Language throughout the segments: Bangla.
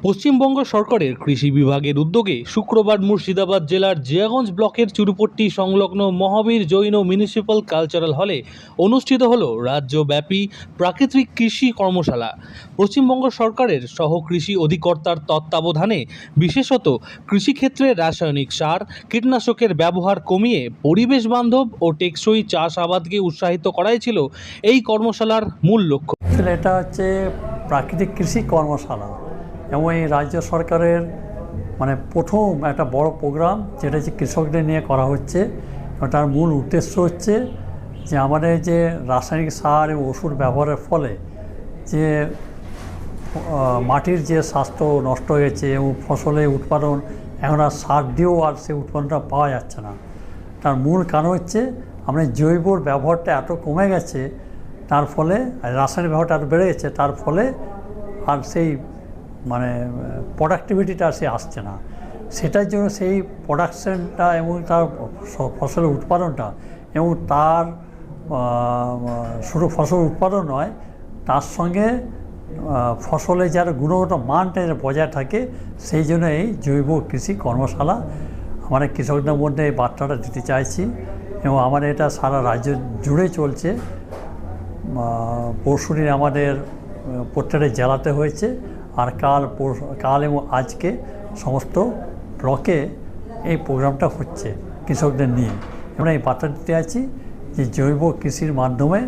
পশ্চিমবঙ্গ সরকারের কৃষি বিভাগের উদ্যোগে শুক্রবার মুর্শিদাবাদ জেলার জিয়াগঞ্জ ব্লকের চুরুপট্টি সংলগ্ন মহাবীর জৈন মিউনিসিপ্যাল কালচারাল হলে অনুষ্ঠিত হল রাজ্যব্যাপী প্রাকৃতিক কৃষি কর্মশালা। পশ্চিমবঙ্গ সরকারের সহ কৃষি অধিকর্তার তত্ত্বাবধানে বিশেষত কৃষিক্ষেত্রে রাসায়নিক সার কীটনাশকের ব্যবহার কমিয়ে পরিবেশ বান্ধব ও টেকসই চাষাবাদকে উৎসাহিত করাই ছিল এই কর্মশালার মূল লক্ষ্য। এটা হচ্ছে প্রাকৃতিক কৃষি কর্মশালা এবং এই রাজ্য সরকারের প্রথম একটা বড় প্রোগ্রাম, যেটা হচ্ছে কৃষকদের নিয়ে করা হচ্ছে। তার মূল উদ্দেশ্য হচ্ছে যে আমাদের যে রাসায়নিক সার এবং ওষুধ ব্যবহারের ফলে যে মাটির যে স্বাস্থ্য নষ্ট হয়েছে এবং ফসলের উৎপাদন এখন আর সার দিয়েও আর সেই উৎপাদনটা পাওয়া যাচ্ছে না। তার মূল কারণ হচ্ছে আমরা জৈবর ব্যবহারটা এত কমে গেছে, তার ফলে রাসায়নিক ব্যবহারটা এত বেড়ে গেছে, তার ফলে আর সেই প্রোডাক্টিভিটিটা সে আসছে না। সেটার জন্য সেই প্রোডাকশানটা এবং তার ফসলের উৎপাদনটা এবং তার শুধু ফসল উৎপাদন নয়, তার সঙ্গে ফসলের যার গুণগত মানটা বজায় থাকে, সেই জন্য এই জৈব কৃষি কর্মশালা আমাদের কৃষকদের মধ্যে এই বার্তাটা দিতে চাইছি এবং আমাদের এটা সারা রাজ্য জুড়ে চলছে। পরশুদিন আমাদের প্রত্যেকটা জেলাতে হয়েছে, আর কাল এবং আজকে সমস্ত ব্লকে এই প্রোগ্রামটা হচ্ছে কৃষকদের নিয়ে। আমরা এই বার্তা দিতে আছি যে জৈব কৃষির মাধ্যমে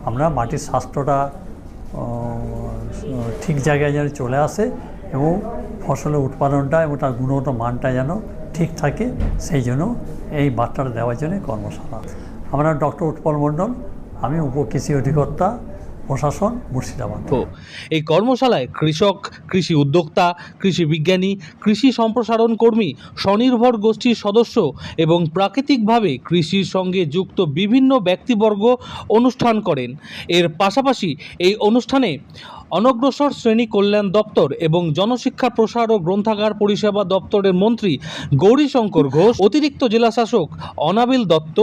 আমরা মাটির স্বাস্থ্যটা ঠিক জায়গায় যেন চলে আসে এবং ফসলের উৎপাদনটা এবং তার গুণগত মানটা যেন ঠিক থাকে, সেই জন্য এই বার্তাটা দেওয়ার জন্য কর্মশালা। আমরা ডক্টর উৎপল মণ্ডল, আমি উপকৃষি অধিকর্তা, প্রশাসন, মুর্শিদাবাদ। এই কর্মশালায় কৃষক, কৃষি উদ্যোক্তা, কৃষি বিজ্ঞানী, কৃষি সম্প্রসারণ কর্মী, স্বনির্ভর গোষ্ঠীর সদস্য এবং প্রাকৃতিকভাবে কৃষির সঙ্গে যুক্ত বিভিন্ন ব্যক্তিবর্গ অনুষ্ঠান করেন। এর পাশাপাশি এই অনুষ্ঠানে অনগ্রসর শ্রেণী কল্যাণ দপ্তর এবং জনশিক্ষা প্রসার ও গ্রন্থাগার পরিষেবা দপ্তরের মন্ত্রী গৌরীশঙ্কর ঘোষ, অতিরিক্ত জেলা শাসক অনাবিল দত্ত,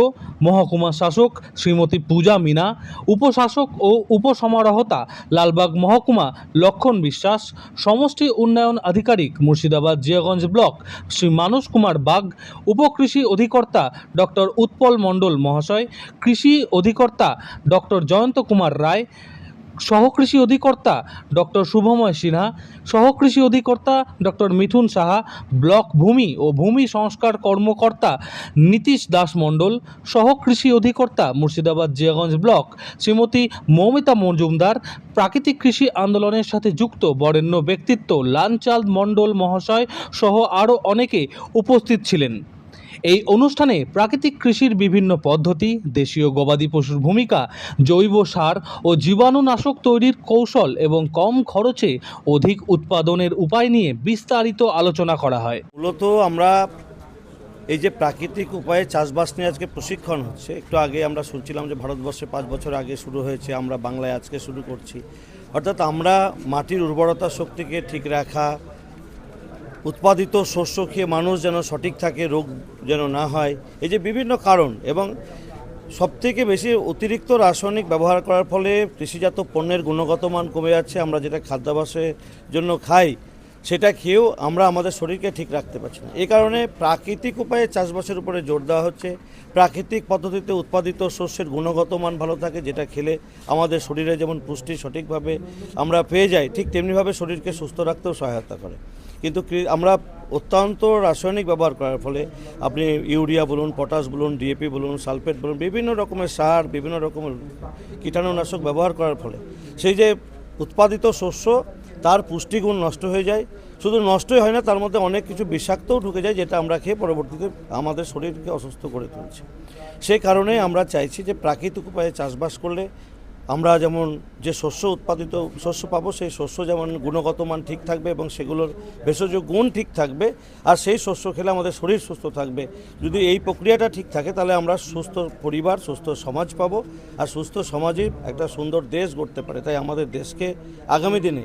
মহকুমা শাসক শ্রীমতী পূজা মিনা, উপশাসক ও উপসমারোহতা লালবাগ মহকুমা লক্ষণ বিশ্বাস, সমষ্টি উন্নয়ন আধিকারিক মুর্শিদাবাদ জিয়াগঞ্জ ব্লক শ্রী মানস কুমার বাগ, উপকৃষি অধিকর্তা ডক্টর উৎপল মণ্ডল মহাশয়, কৃষি অধিকর্তা ডক্টর জয়ন্ত কুমার রায়, সহকৃষি অধিকর্তা ডক্টর শুভময় সিনহা, সহকৃষি অধিকর্তা ডক্টর মিঠুন সাহা, ব্লক ভূমি ও ভূমি সংস্কার কর্মকর্তা নীতিশ দাস মণ্ডল, সহকৃষি অধিকর্তা মুর্শিদাবাদ জিয়াগঞ্জ ব্লক শ্রীমতী মৌমিতা মজুমদার, প্রাকৃতিক কৃষি আন্দোলনের সাথে যুক্ত বরেণ্য ব্যক্তিত্ব লালচাঁদ মণ্ডল মহাশয় সহ আরও অনেকে উপস্থিত ছিলেন। এই অনুষ্ঠানে প্রাকৃতিক কৃষির বিভিন্ন পদ্ধতি, দেশীয় গবাদি পশুর ভূমিকা, জৈব সার ও জীবাণুনাশক তৈরির কৌশল এবং কম খরচে অধিক উৎপাদনের উপায় নিয়ে বিস্তারিত আলোচনা করা হয়। মূলত আমরা এই যে প্রাকৃতিক উপায়ে চাষবাস নিয়ে আজকে প্রশিক্ষণ হচ্ছে, একটু আগে আমরা শুনছিলাম যে ভারতবর্ষে 5 বছর আগে শুরু হয়েছে, আমরা বাংলায় আজকে শুরু করছি। অর্থাৎ আমরা মাটির উর্বরতা শক্তিকে ঠিক রাখা, উৎপাদিত শস্য খেয়ে মানুষ যেন সঠিক থাকে, রোগ যেন না হয়, এই যে বিভিন্ন কারণ, এবং সবথেকে বেশি অতিরিক্ত রাসায়নিক ব্যবহার করার ফলে কৃষিজাত পণ্যের গুণগত মান কমে যাচ্ছে। আমরা যেটা খাদ্যাভ্যাসের জন্য খাই, সেটা খেয়েও আমরা আমাদের শরীরকে ঠিক রাখতে পারছি না। এই কারণে প্রাকৃতিক উপায়ে চাষবাসের উপরে জোর দেওয়া হচ্ছে। প্রাকৃতিক পদ্ধতিতে উৎপাদিত শস্যের গুণগত মান ভালো থাকে, যেটা খেলে আমাদের শরীরে যেমন পুষ্টি সঠিকভাবে আমরা পেয়ে যাই, ঠিক তেমনিভাবে শরীরকে সুস্থ রাখতেও সহায়তা করে। কিন্তু আমরা অত্যন্ত রাসায়নিক ব্যবহার করার ফলে, আপনি ইউরিয়া বলুন, পটাশ বলুন, ডিএপি বলুন, সালফেট বলুন, বিভিন্ন রকমের সার, বিভিন্ন রকমের কীটাণুনাশক ব্যবহার করার ফলে সেই যে উৎপাদিত শস্য, তার পুষ্টিগুণ নষ্ট হয়ে যায়। শুধু নষ্টই হয় না, তার মধ্যে অনেক কিছু বিষাক্তও ঢুকে যায়, যেটা আমরা খেয়ে পরবর্তীতে আমাদের শরীরকে অসুস্থ করে তুলছে। সেই কারণে আমরা চাইছি যে প্রাকৃতিক উপায়ে চাষবাস করলে আমরা যেমন যে শস্য পাবো, সেই শস্য যেমন গুণগত মান ঠিক থাকবে এবং সেগুলোর ভেষজ গুণ ঠিক থাকবে, আর সেই শস্য খেলে আমাদের শরীর সুস্থ থাকবে। যদি এই প্রক্রিয়াটা ঠিক থাকে, তাহলে আমরা সুস্থ পরিবার, সুস্থ সমাজ পাবো, আর সুস্থ সমাজই একটা সুন্দর দেশ গড়তে পারে। তাই আমাদের দেশকে আগামী দিনে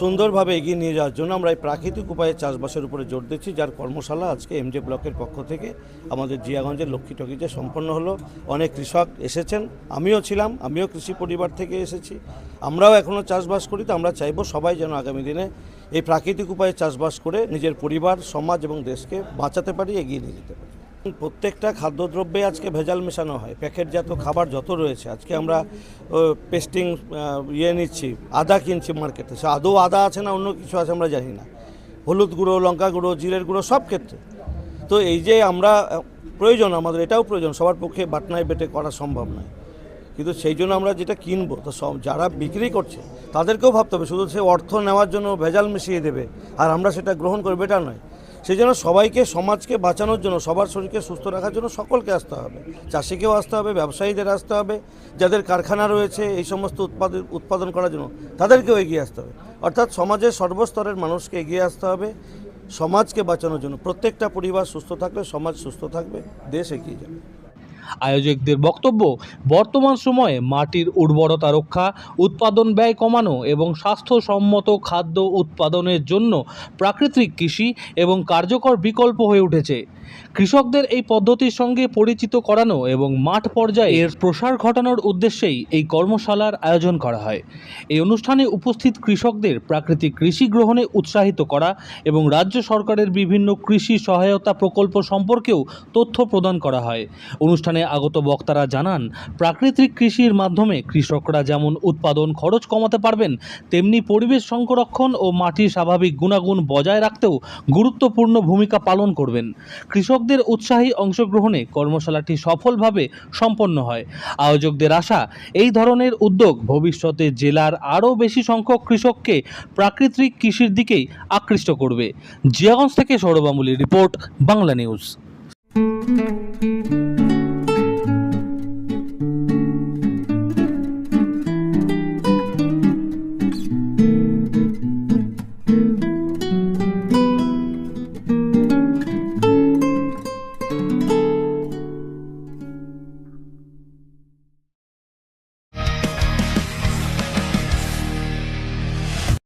সুন্দরভাবে এগিয়ে নিয়ে যাওয়ার জন্য আমরা এই প্রাকৃতিক উপায়ে চাষবাসের উপরে জোর দিচ্ছি, যার কর্মশালা আজকে এমজে ব্লকের পক্ষ থেকে আমাদের জিয়াগঞ্জের লক্ষ্মী টকিজে সম্পন্ন হলো। অনেক কৃষক এসেছেন, আমিও ছিলাম, আমিও কৃষি পরিবার থেকে এসেছি। আমরাও এখনও চাষবাস করি, তো আমরা চাইবো সবাই যেন আগামী দিনে এই প্রাকৃতিক উপায়ে চাষবাস করে নিজের পরিবার, সমাজ এবং দেশকে বাঁচাতে পারি, এগিয়ে নিয়ে যেতে পারি। প্রত্যেকটা খাদ্যদ্রব্যে আজকে ভেজাল মেশানো হয়, প্যাকেটজাত খাবার যত রয়েছে। আজকে আমরা পেস্টিং নিচ্ছি, আদা কিনছি মার্কেটে, সে আদৌ আদা আছে না অন্য কিছু আছে আমরা জানি না। হলুদ গুঁড়ো, লঙ্কা গুঁড়ো, জিরের গুঁড়ো সব ক্ষেত্রে। তো এই যে আমরা প্রয়োজন, আমাদের এটাও প্রয়োজন, সবার পক্ষে বাটনায় বেটে করা সম্ভব নয়, কিন্তু সেই জন্য আমরা যেটা কিনবো, তো সব যারা বিক্রি করছে তাদেরকেও ভাবতে হবে। শুধু সে অর্থ নেওয়ার জন্য ভেজাল মিশিয়ে দেবে আর আমরা সেটা গ্রহণ করবো, এটা নয়। সেই জন্য সবাইকে, সমাজকে বাঁচানোর জন্য, সবার শরীরকে সুস্থ রাখার জন্য সকলকে আসতে হবে। চাষিকেও আসতে হবে, ব্যবসায়ীদের আসতে হবে, যাদের কারখানা রয়েছে এই সমস্ত উৎপাদন করার জন্য তাদেরকেও এগিয়ে আসতে হবে। অর্থাৎ সমাজের সর্বস্তরের মানুষকে এগিয়ে আসতে হবে সমাজকে বাঁচানোর জন্য। প্রত্যেকটা পরিবার সুস্থ থাকলে সমাজ সুস্থ থাকবে, দেশ এগিয়ে যাবে। আয়োজকদের বক্তব্য, বর্তমান সময়ে মাটির উর্বরতা রক্ষা, উৎপাদন ব্যয় কমানো এবং স্বাস্থ্যসম্মত খাদ্য উৎপাদনের জন্য প্রাকৃতিক কৃষি এবং কার্যকর বিকল্প হয়ে উঠেছে। কৃষকদের এই পদ্ধতির সঙ্গে পরিচিত করানো এবং মাঠ পর্যায়ে এর প্রসার ঘটানোর উদ্দেশ্যেই এই কর্মশালার আয়োজন করা হয়। এই অনুষ্ঠানে উপস্থিত কৃষকদের প্রাকৃতিক কৃষি গ্রহণে উৎসাহিত করা এবং রাজ্য সরকারের বিভিন্ন কৃষি সহায়তা প্রকল্প সম্পর্কেও তথ্য প্রদান করা হয়। অনুষ্ঠানে আগত বক্তারা জানান, প্রাকৃতিক কৃষির মাধ্যমে কৃষকরা যেমন উৎপাদন খরচ কমাতে পারবেন, তেমনি পরিবেশ সংরক্ষণ ও মাটির স্বাভাবিক গুণাগুণ বজায় রাখতেও গুরুত্বপূর্ণ ভূমিকা পালন করবেন। কৃষকদের উৎসাহী অংশগ্রহণে কর্মশালাটি সফলভাবে সম্পন্ন হয়। আয়োজকদের আশা, এই ধরনের উদ্যোগ ভবিষ্যতে জেলার আরও বেশি সংখ্যক কৃষককে প্রাকৃতিক কৃষির দিকেই আকৃষ্ট করবে। জিয়াগঞ্জ থেকে সৌরভ গাঙ্গুলীর রিপোর্ট, বাংলা নিউজ।